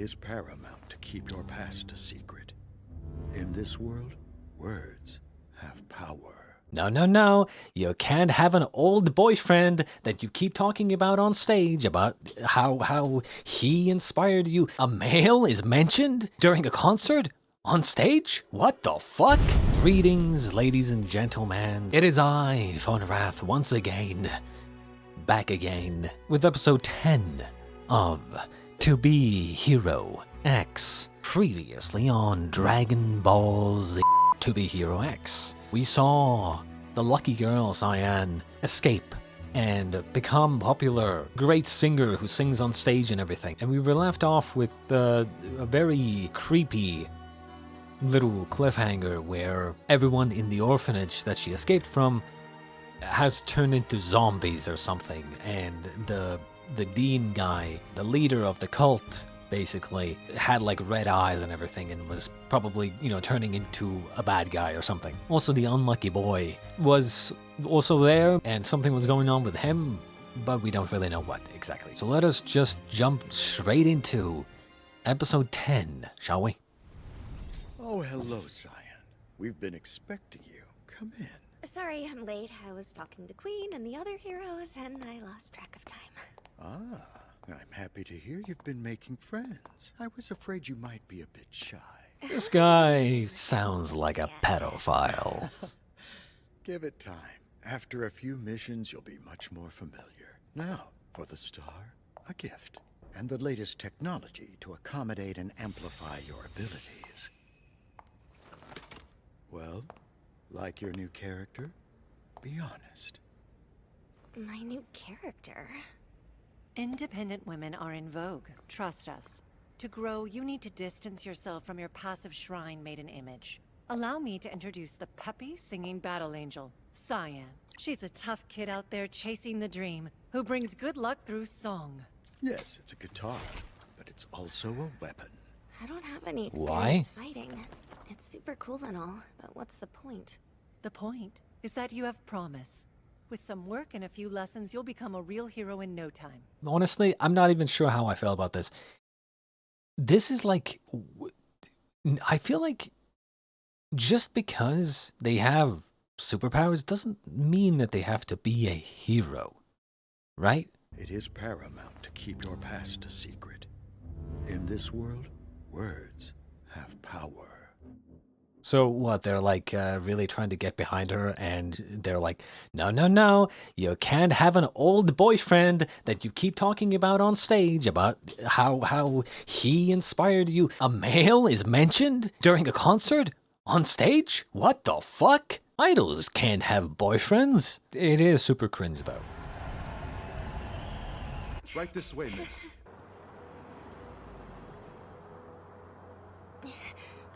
is paramount to keep your past a secret. In this world, words have power. No, no, no. You can't have an old boyfriend that you keep talking about on stage about how he inspired you. A male is mentioned during a concert? On stage? What the fuck? Greetings, ladies and gentlemen. It is I, Fonrath, once again. Back again with episode 10 of To Be Hero X. Previously on Dragon Ball Z To Be Hero X, we saw the lucky girl Cyan escape and become popular, great singer who sings on stage and everything. And we were left off with a very creepy little cliffhanger where everyone in the orphanage that she escaped from has turned into zombies or something, and the dean guy, the leader of the cult, basically had like red eyes and everything and was probably, turning into a bad guy or something. Also, the unlucky boy was also there and something was going on with him, but we don't really know what exactly. So let us just jump straight into episode 10, shall we? Oh, hello, Cyan. We've been expecting you. Come in. Sorry I'm late. I was talking to Queen and the other heroes, and I lost track of time. Ah, I'm happy to hear you've been making friends. I was afraid you might be a bit shy. This guy sounds like a pedophile. Give it time. After a few missions, you'll be much more familiar. Now, for the star, a gift. And the latest technology to accommodate and amplify your abilities. Well, like your new character? Be honest. My new character? Independent women are in vogue. Trust us. To grow, you need to distance yourself from your passive shrine maiden image. Allow me to introduce the peppy, singing battle angel, Cyan. She's a tough kid out there chasing the dream, who brings good luck through song. Yes, it's a guitar, but it's also a weapon. I don't have any Why? experience fighting. It's super cool and all, but what's the point? The point is that you have promise. With some work and a few lessons, you'll become a real hero in no time. Honestly, I'm not even sure how I feel about this. This is like, I feel like just because they have superpowers doesn't mean that they have to be a hero, right? It is paramount to keep your past a secret. In this world, words have power. So what, they're like really trying to get behind her and they're like, no, no, no, you can't have an old boyfriend that you keep talking about on stage about how he inspired you. A male is mentioned during a concert on stage? What the fuck? Idols can't have boyfriends. It is super cringe though. Right this way, miss.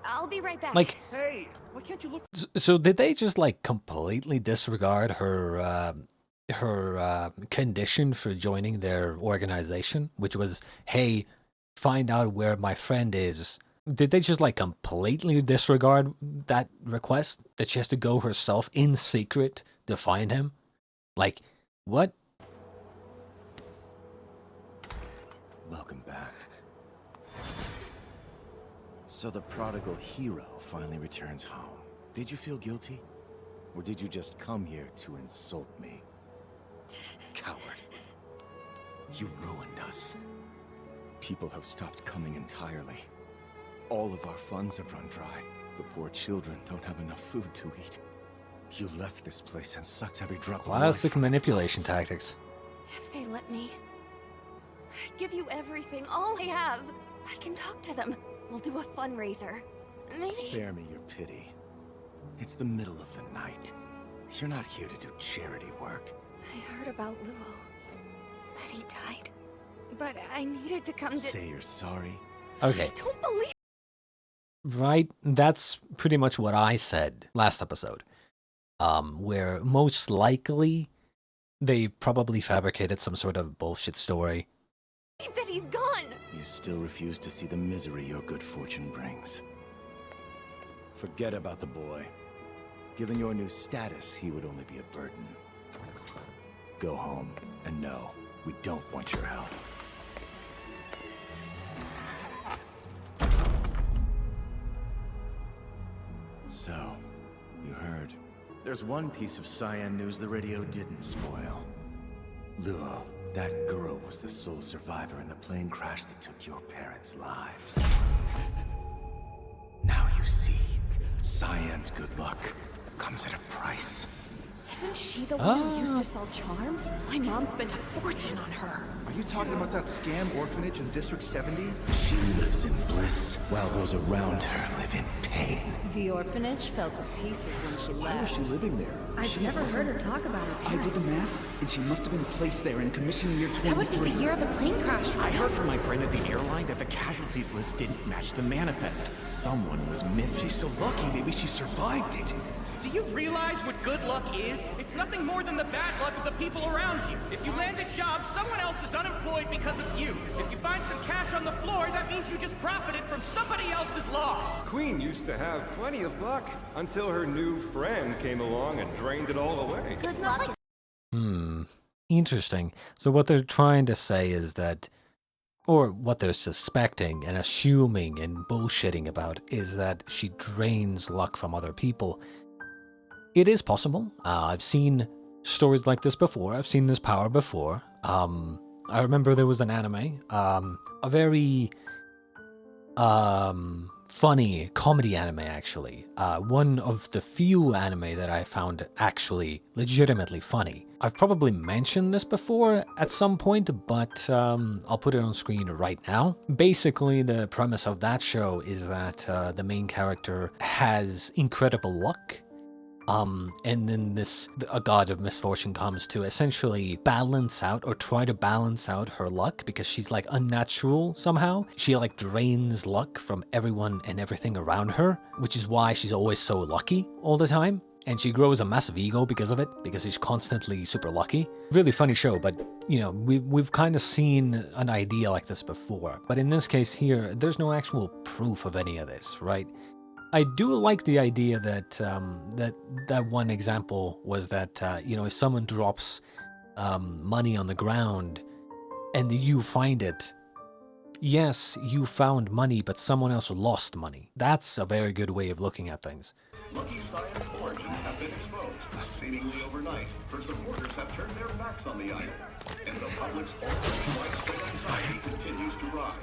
I'll be right back. Like, Hey, why can't you look? so did they just like completely disregard her condition for joining their organization, which was, hey, find out where my friend is? Did they just like completely disregard that request that she has to go herself in secret to find him? Like, what? Welcome back. So the prodigal hero finally returns home. Did you feel guilty? Or did you just come here to insult me? Coward. You ruined us. People have stopped coming entirely. All of our funds have run dry. The poor children don't have enough food to eat. You left this place and sucked every drop of life Classic from its manipulation bodies. tactics. If they let me, I'd give you everything, all I have. I can talk to them. We'll do a fundraiser. Maybe... Spare me your pity. It's the middle of the night. You're not here to do charity work. I heard about Luo. That he died. But I needed to come to... Say you're sorry. Okay, I don't believe... right? That's pretty much what I said last episode. Where most likely they probably fabricated some sort of bullshit story. that he's gone! You still refuse to see the misery your good fortune brings. Forget about the boy. Given your new status, he would only be a burden. Go home, and no, we don't want your help. So, you heard. There's one piece of Cyan news the radio didn't spoil. Luo, that girl was the sole survivor in the plane crash that took your parents' lives. Now you see, Cyan's good luck comes at a price. Isn't she the one who used to sell charms? My mom spent a fortune on her. Are you talking about that scam orphanage in District 70? She lives in bliss, while those around her live in pain. The orphanage fell to pieces when she Why was left. she living there? I've never heard her talk about her I did the parents. math, and she must have been placed there in commissioning year 23. That would be the year of the plane crash, I right? heard from my friend at the airline that the casualties list didn't match the manifest. Someone was missing. She's so lucky, maybe she survived it. Do you realize what good luck is? It's nothing more than the bad luck of the people around you. If you land a job, someone else is unemployed because of you. If you find some cash on the floor, that means you just profited from somebody else's loss. Queen used to have plenty of luck until her new friend came along and drained it all away. Good luck. Interesting. So what they're trying to say is that, or what they're suspecting and assuming and bullshitting about, is that she drains luck from other people. It is possible. I've seen stories like this before. I've seen this power before. I remember there was an anime, a very funny comedy anime, actually. One of the few anime that I found actually legitimately funny. I've probably mentioned this before at some point, but I'll put it on screen right now. Basically, the premise of that show is that the main character has incredible luck. And then a god of misfortune comes to essentially balance out or try to balance out her luck because she's like unnatural somehow. She like drains luck from everyone and everything around her, which is why she's always so lucky all the time. And she grows a massive ego because of it, because she's constantly super lucky. Really funny show, but you know, we've kind of seen an idea like this before. But in this case here, there's no actual proof of any of this, right? I do like the idea that that one example was that you know, if someone drops money on the ground and you find it, yes, you found money, but someone else lost money. That's a very good way of looking at things. Lucky Cyan's origins have been exposed. Seemingly overnight, her supporters have turned their backs on the idol, and the public's already widespread anxiety continues to rise.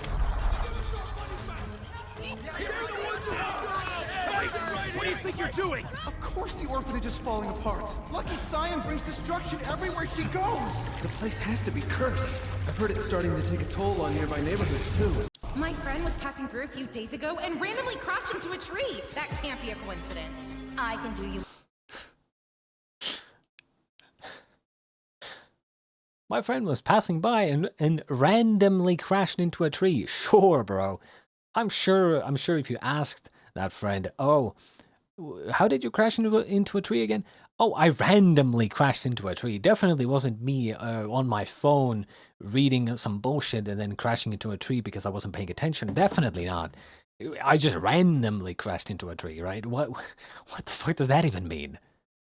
What do you think you're doing? Of course the orphanage is falling apart. Lucky Cyan brings destruction everywhere she goes. The place has to be cursed. I've heard it's starting to take a toll on nearby neighborhoods, too. My friend was passing through a few days ago and randomly crashed into a tree. That can't be a coincidence. I can do you. My friend was passing by and randomly crashed into a tree. Sure, bro. I'm sure if you asked that friend, oh, how did you crash into a tree again? Oh, I randomly crashed into a tree. Definitely wasn't me on my phone reading some bullshit and then crashing into a tree because I wasn't paying attention. Definitely not. I just randomly crashed into a tree, right? What the fuck does that even mean?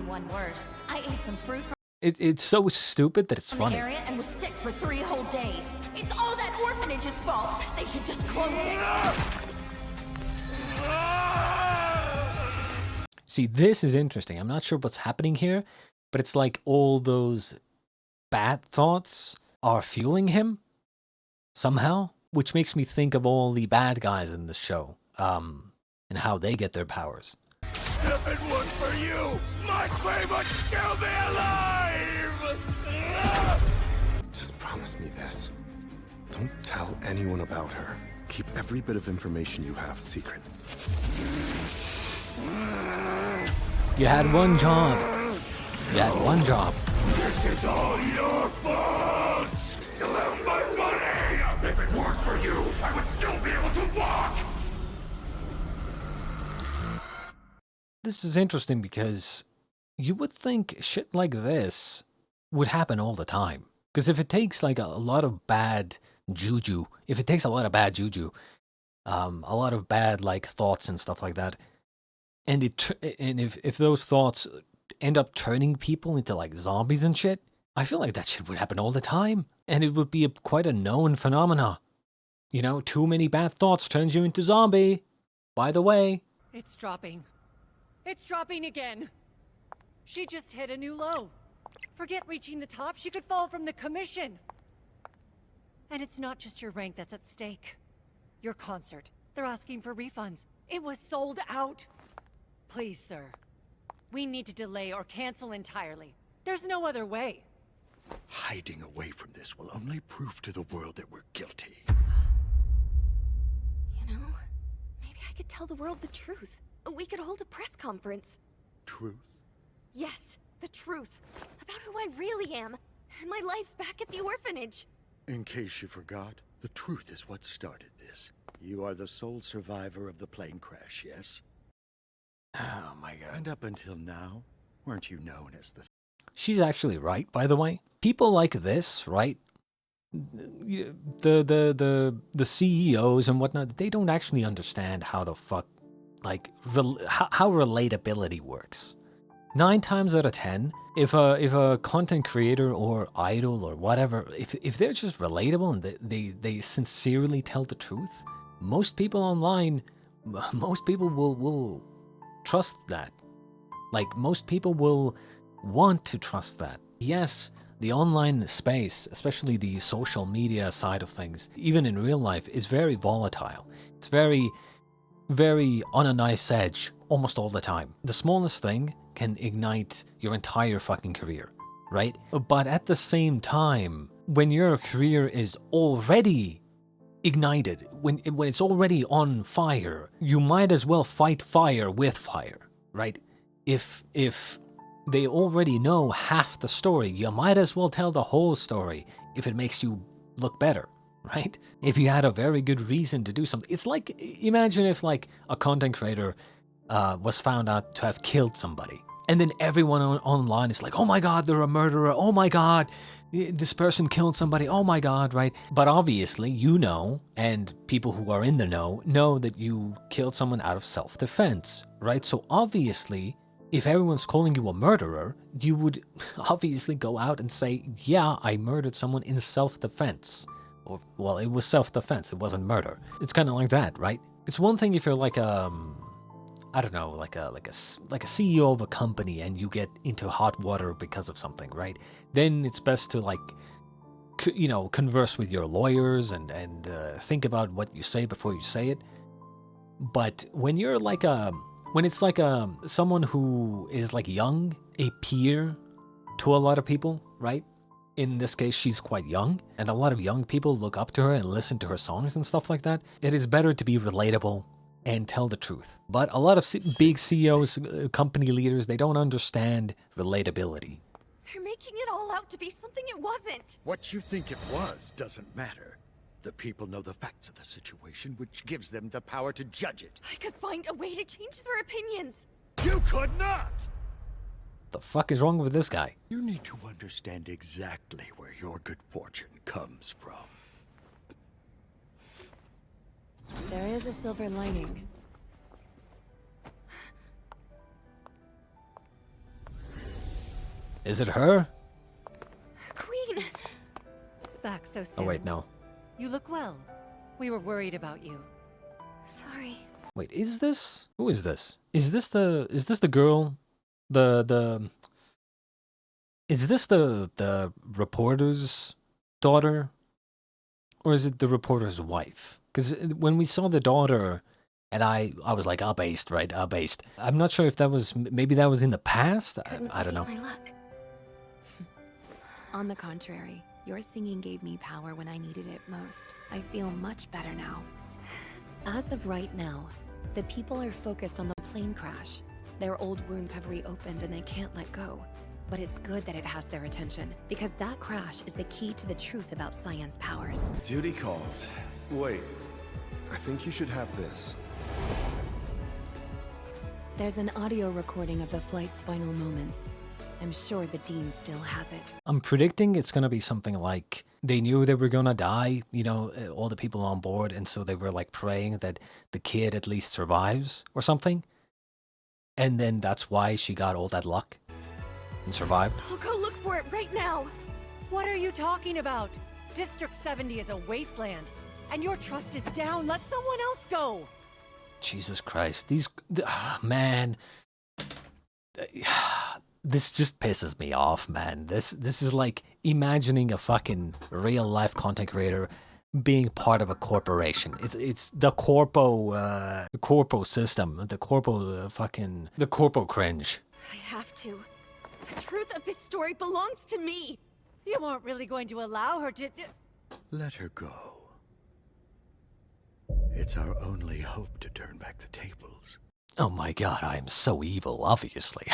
One worse. I ate some fruit from It's so stupid that it's the funny. area and was sick for 3 whole days. It's all that orphanage's fault. They should just close it. See, this is interesting. I'm not sure what's happening here, but it's like all those bad thoughts are fueling him somehow, which makes me think of all the bad guys in this show, and how they get their powers. If it weren't for you, my queen would still be alive! Just promise me this. Don't tell anyone about her. Keep every bit of information you have secret. You had one job. You had one job. This is all your fault! Still have my money! If it weren't for you, I would still be able to walk! This is interesting because you would think shit like this would happen all the time. Because if it takes like a lot of bad juju, a lot of bad like thoughts and stuff like that, and if those thoughts end up turning people into like zombies and shit, I feel like that shit would happen all the time, and it would be quite a known phenomena. You know, too many bad thoughts turns you into zombie. By the way, It's dropping. It's dropping again. She just hit a new low. Forget reaching the top, she could fall from the commission. And it's not just your rank that's at stake. Your concert. They're asking for refunds. It was sold out. Please, sir. We need to delay or cancel entirely. There's no other way. Hiding away from this will only prove to the world that we're guilty. You know, maybe I could tell the world the truth. We could hold a press conference. Truth? Yes, the truth. About who I really am. And my life back at the orphanage. In case you forgot, the truth is what started this. You are the sole survivor of the plane crash, yes? Oh my god. And up until now, weren't you known as the... She's actually right, by the way. People like this, right? The CEOs and whatnot, they don't actually understand how the fuck, like, how relatability works. 9 times out of 10, if a content creator or idol or whatever, if they're just relatable and they sincerely tell the truth, most people online, most people will trust that. Like, most people will want to trust that. Yes, the online space, especially the social media side of things, even in real life, is very volatile. It's very, very on a knife's edge almost all the time. The smallest thing can ignite your entire fucking career, right? But at the same time, when your career is already ignited, when it's already on fire, you might as well fight fire with fire, right? If they already know half the story, you might as well tell the whole story if it makes you look better, right? If you had a very good reason to do something. It's like, imagine if like a content creator was found out to have killed somebody. And then everyone online is like, oh my god, they're a murderer. Oh my god, this person killed somebody. Oh my god, right? But obviously, you know, and people who are in the know that you killed someone out of self-defense, right? So obviously, if everyone's calling you a murderer, you would obviously go out and say, yeah, I murdered someone in self-defense. Or, well, it was self-defense, it wasn't murder. It's kind of like that, right? It's one thing if you're like I don't know, like a CEO of a company and you get into hot water because of something, right? Then it's best to like, you know, converse with your lawyers and think about what you say before you say it. But when you're like when it's like someone who is like young, a peer to a lot of people, right? In this case, she's quite young, and a lot of young people look up to her and listen to her songs and stuff like that. It is better to be relatable and tell the truth. But a lot of big CEOs, company leaders, they don't understand relatability. They're making it all out to be something it wasn't. What you think it was doesn't matter. The people know the facts of the situation, which gives them the power to judge it. I could find a way to change their opinions. You could not! The fuck is wrong with this guy? You need to understand exactly where your good fortune comes from. There is a silver lining. Is it her? Queen! Back so soon. Oh wait, no. You look well. We were worried about you. Sorry. Wait, is this? Who is this? Is this the girl? Is this the reporter's daughter? Or is it the reporter's wife? Because when we saw the daughter, and I was like, based, right? Based. I'm not sure if that was, maybe that was in the past? I don't know. My luck. On the contrary, your singing gave me power when I needed it most. I feel much better now. As of right now, the people are focused on the plane crash. Their old wounds have reopened and they can't let go. But it's good that it has their attention, because that crash is the key to the truth about Cyan's powers. Duty calls. Wait, I think you should have this. There's an audio recording of the flight's final moments. I'm sure the Dean still has it. I'm predicting it's gonna be something like they knew they were gonna die, you know, all the people on board, and so they were like praying that the kid at least survives or something. And then that's why she got all that luck and survived. I'll go look for it right now. What are you talking about? District 70 is a wasteland, and your trust is down. Let someone else go. Jesus Christ, these man, This just pisses me off, man. This is like imagining a fucking real life content creator being part of a corporation. It's the corpo system, the corpo cringe. I have to. The truth of this story belongs to me. You weren't really going to allow her to... Let her go. It's our only hope to turn back the tables. Oh my god, I'm so evil, obviously.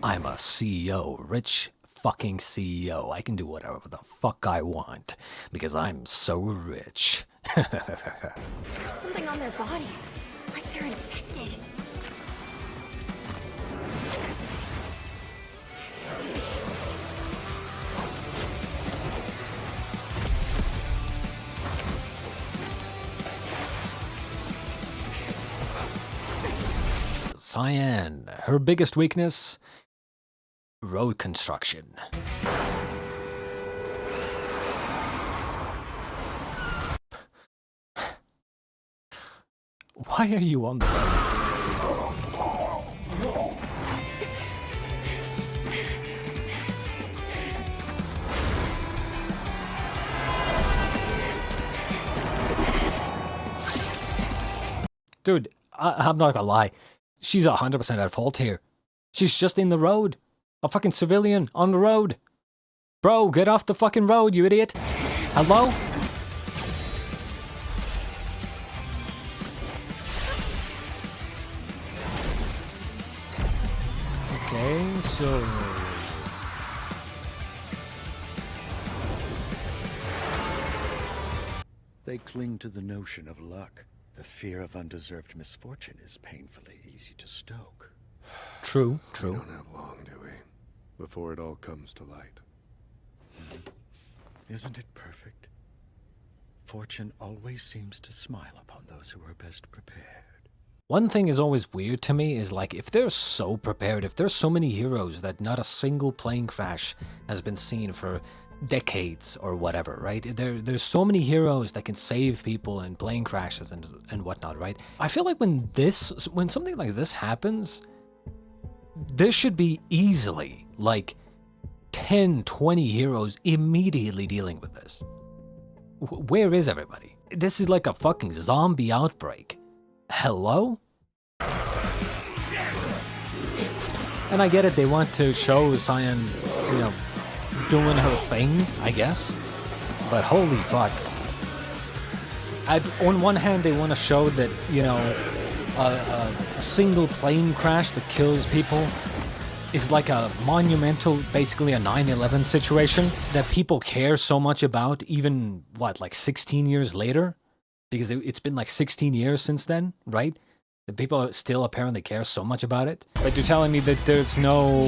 I'm a CEO, rich fucking CEO. I can do whatever the fuck I want, because I'm so rich. There's something on their bodies, like they're infected. Cyan, her biggest weakness? Road construction. Why are you on the road? Dude, I'm not gonna lie. She's 100% at fault here. She's just in the road. A fucking civilian on the road. Bro, get off the fucking road, you idiot. Hello? Okay, so... They cling to the notion of luck. The fear of undeserved misfortune is painfully easy to stoke. True. We don't have long, do we? Before it all comes to light. Isn't it perfect? Fortune always seems to smile upon those who are best prepared. One thing is always weird to me is like, if they're so prepared, if there's so many heroes that not a single plane crash has been seen for decades or whatever, right? There's so many heroes that can save people in plane crashes and whatnot, right? I feel like when something like this happens, there should be easily like 10, 20 heroes immediately dealing with this. Where is everybody? This is like a fucking zombie outbreak. Hello? And I get it, they want to show Cyan, you know, doing her thing, I guess. But holy fuck. On one hand, they want to show that, you know, a single plane crash that kills people is like a monumental, basically a 9/11 situation that people care so much about, even, what, like 16 years later? Because it's been like 16 years since then, right? The people still apparently care so much about it. But you're telling me that there's no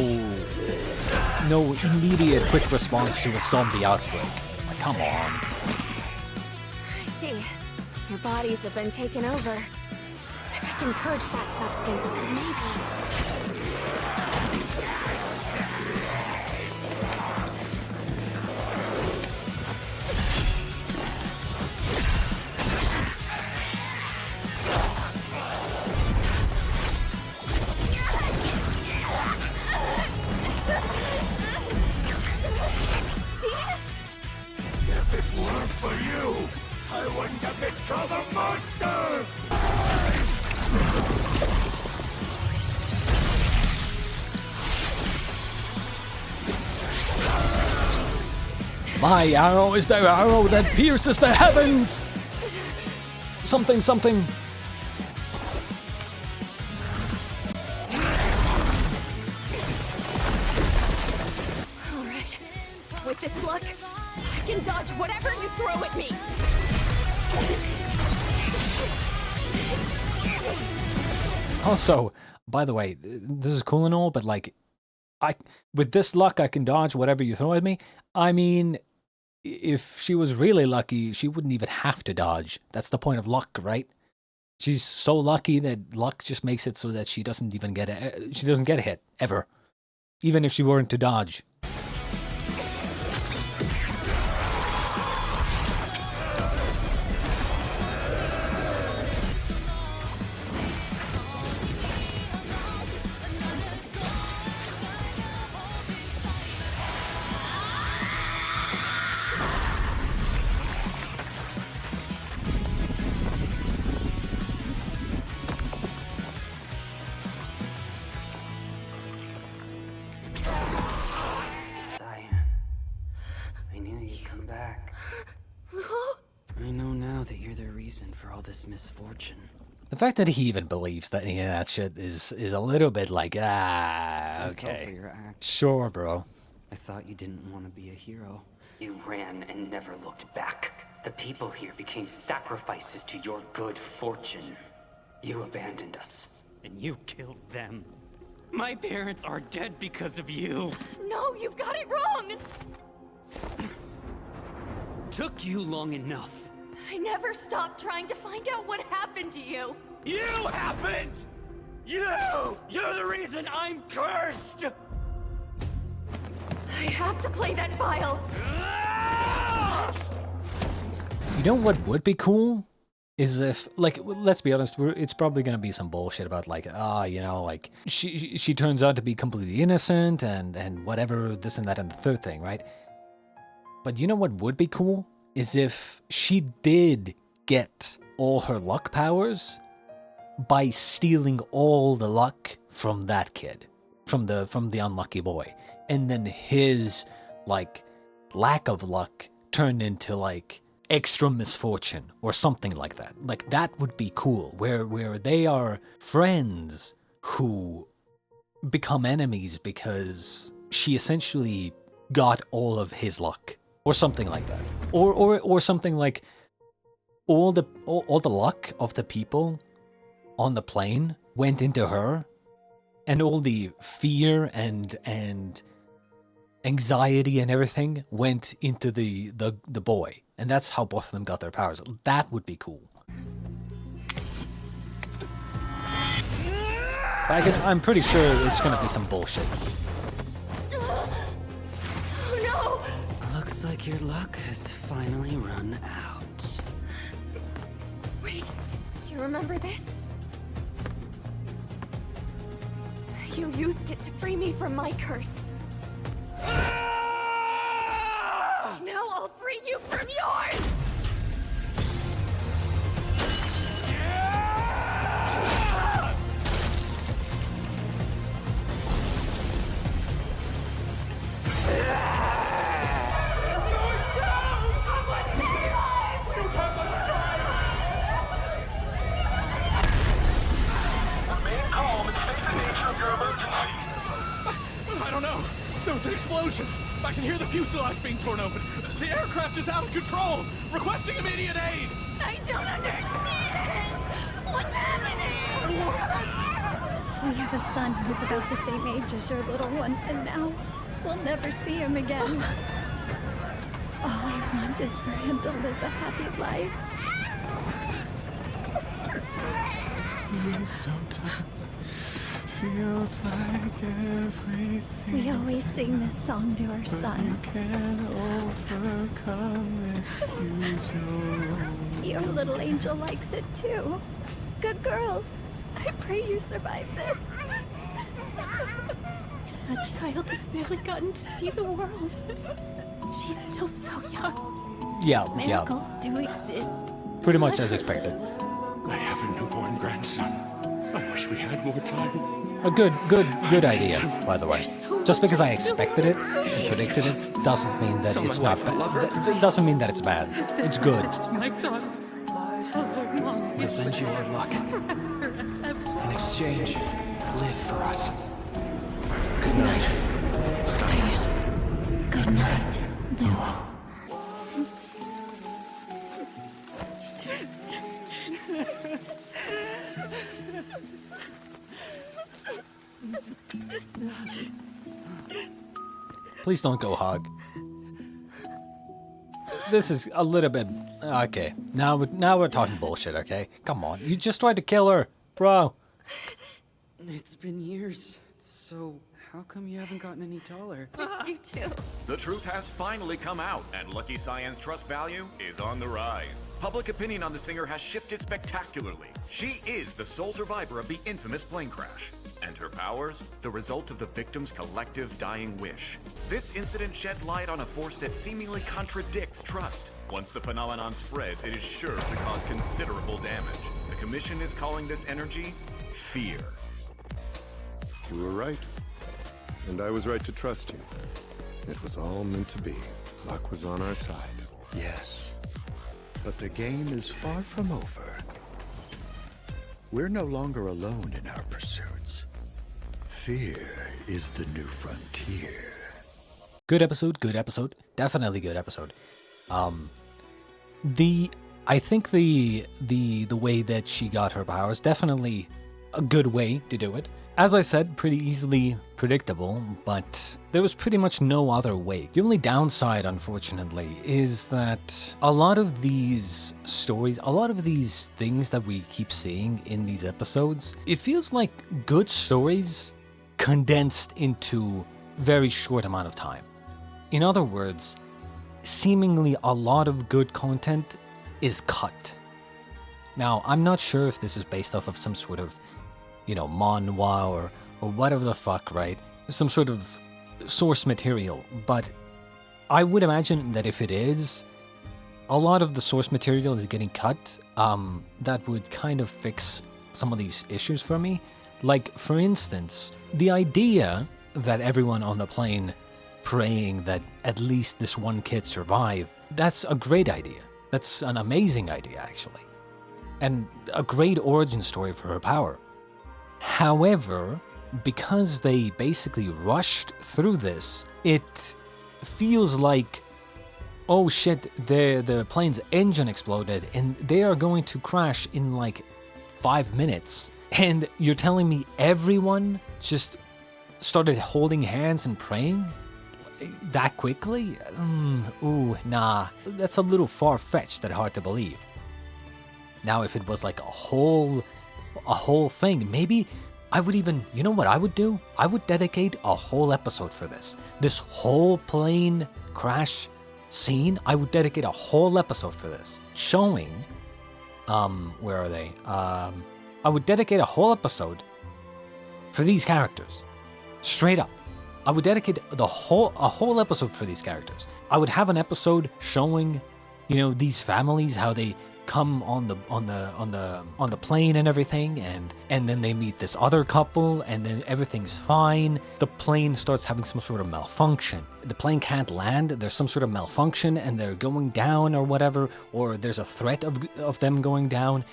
immediate quick response to a zombie outbreak. Like, come on. I see. Your bodies have been taken over. If I can purge that substance, maybe... If it weren't for you, I wouldn't have become a monster! My arrow is the arrow that pierces the heavens! Something, something. Alright. With this luck, I can dodge whatever you throw at me! Also, by the way, this is cool and all, but like, with this luck, I can dodge whatever you throw at me. I mean, if she was really lucky, she wouldn't even have to dodge. That's the point of luck, right? She's so lucky that luck just makes it so that she doesn't even get she doesn't get hit ever, even if she weren't to dodge. for all this misfortune. The fact that he even believes that any of that shit is a little bit like, I fell for okay. your act. Sure, bro. I thought you didn't want to be a hero. You ran and never looked back. The people here became sacrifices to your good fortune. You abandoned us. And you killed them. My parents are dead because of you. No, you've got it wrong! Took you long enough. I never stopped trying to find out what happened to you. You happened! You're the reason I'm cursed! I have to play that file. You know what would be cool? Is if, like, let's be honest, it's probably gonna be some bullshit about, like, you know, like, she turns out to be completely innocent and whatever, this and that and the third thing, right? But you know what would be cool? Is if she did get all her luck powers by stealing all the luck from that kid, from the unlucky boy, and then his, like, lack of luck turned into, like, extra misfortune or something like that. Like, that would be cool, where they are friends who become enemies because she essentially got all of his luck or something like that. Or something like all the luck of the people on the plane went into her, and all the fear and anxiety and everything went into the boy. And that's how both of them got their powers. That would be cool. I'm pretty sure it's gonna be some bullshit. No! Looks like your luck has finally run out. Wait, do you remember this? You used it to free me from my curse. Now I'll free you from yours! I don't know. There was an explosion. I can hear the fuselage being torn open. The aircraft is out of control. Requesting immediate aid. I don't understand. What's happening? We have a son who's about the same age as your little one, and now we'll never see him again. All I want is for him to live a happy life. Sometimes feels like everything. We always sing this song to our son. Can overcome it. Use your own. Your little angel likes it too. Good girl. I pray you survive this. A child has barely gotten to see the world. She's still so young. Yeah. Miracles do exist. Pretty much as expected. I have a newborn grandson. I wish we had more time. A good idea, by the way. Just because I expected it and predicted it doesn't mean that it's not bad. It doesn't mean that it's bad. It's good. We'll lend you our luck. In exchange, live for us. Good night, Cyan. Good night, Lua. Please don't go hug. This is a little bit... Okay, now we're talking bullshit, okay? Come on, you just tried to kill her, bro. It's been years, so how come you haven't gotten any taller? Missed you too. The truth has finally come out, and Lucky Cyan's trust value is on the rise. Public opinion on the singer has shifted spectacularly. She is the sole survivor of the infamous plane crash. And her powers? The result of the victim's collective dying wish. This incident shed light on a force that seemingly contradicts trust. Once the phenomenon spreads, it is sure to cause considerable damage. The Commission is calling this energy fear. You were right. And I was right to trust you. It was all meant to be. Luck was on our side. Yes. But the game is far from over. we're no longer alone in our pursuits. Fear is the new frontier. Good episode, definitely good episode. I think the way that she got her powers, definitely a good way to do it. As I said, pretty easily predictable, but there was pretty much no other way. The only downside, unfortunately, is that a lot of these stories, a lot of these things that we keep seeing in these episodes, it feels like good stories condensed into very short amount of time. In other words, seemingly a lot of good content is cut. Now, I'm not sure if this is based off of some sort of, manhwa or whatever the fuck, right? Some sort of source material, but I would imagine that if it is, a lot of the source material is getting cut. That would kind of fix some of these issues for me. Like, for instance, the idea that everyone on the plane praying that at least this one kid survive, that's a great idea. That's an amazing idea, actually. And a great origin story for her power. However, because they basically rushed through this, it feels like, oh shit, the plane's engine exploded and they are going to crash in like 5 minutes. And you're telling me everyone just started holding hands and praying that quickly? Ooh, nah, that's a little far-fetched and hard to believe. Now, if it was like a whole thing, maybe I would even, you know what I would do? I would dedicate a whole episode for this. This whole plane crash scene, I would dedicate a whole episode for this. Showing, where are they? I would dedicate a whole episode for these characters. Straight up. I would dedicate a whole episode for these characters. I would have an episode showing, these families, how they come on the plane and everything, and then they meet this other couple, and then everything's fine. The plane starts having some sort of malfunction. The plane can't land, there's some sort of malfunction, and they're going down or whatever, or there's a threat of them going down,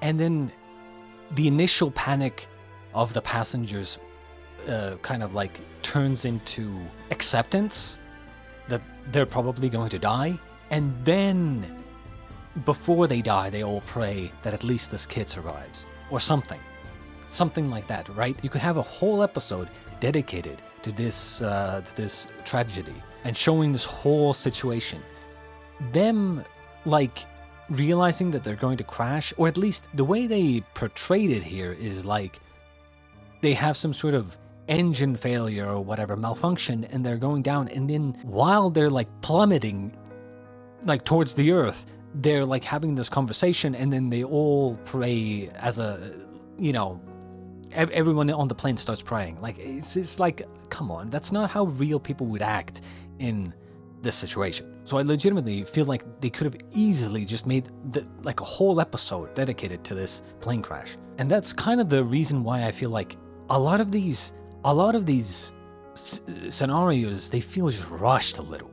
and then the initial panic of the passengers kind of like turns into acceptance that they're probably going to die, and then before they die, they all pray that at least this kid survives, or something like that, right? You could have a whole episode dedicated to this tragedy and showing this whole situation. Them like realizing that they're going to crash, or at least the way they portrayed it here is like they have some sort of engine failure or whatever, malfunction, and they're going down, and then while they're like plummeting like towards the earth, they're like having this conversation, and then they all pray as a, everyone on the plane starts praying. Like, it's like, come on, that's not how real people would act in this situation. So I legitimately feel like they could have easily just made like a whole episode dedicated to this plane crash. And that's kind of the reason why I feel like a lot of these scenarios, they feel just rushed a little,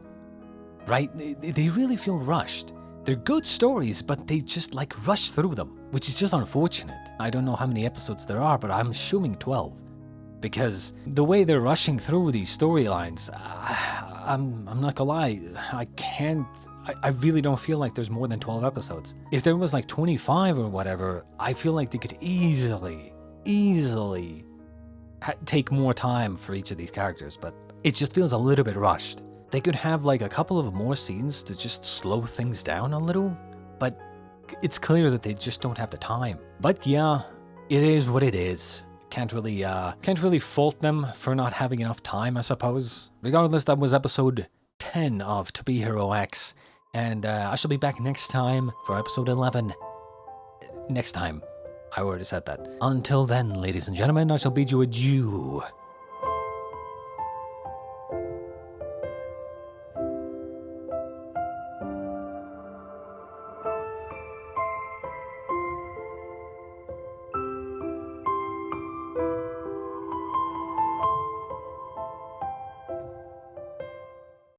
right? They really feel rushed. They're good stories, but they just like rush through them, which is just unfortunate. I don't know how many episodes there are, but I'm assuming 12. Because the way they're rushing through these storylines, I'm not gonna lie, I really don't feel like there's more than 12 episodes. If there was like 25 or whatever, I feel like they could easily take more time for each of these characters, but it just feels a little bit rushed. They could have like a couple of more scenes to just slow things down a little, but it's clear that they just don't have the time. But yeah, it is what it is. Can't really fault them for not having enough time, I suppose. Regardless, that was episode 10 of To Be Hero X, and I shall be back next time for episode 11. Next time. I already said that. Until then, ladies and gentlemen, I shall bid you adieu.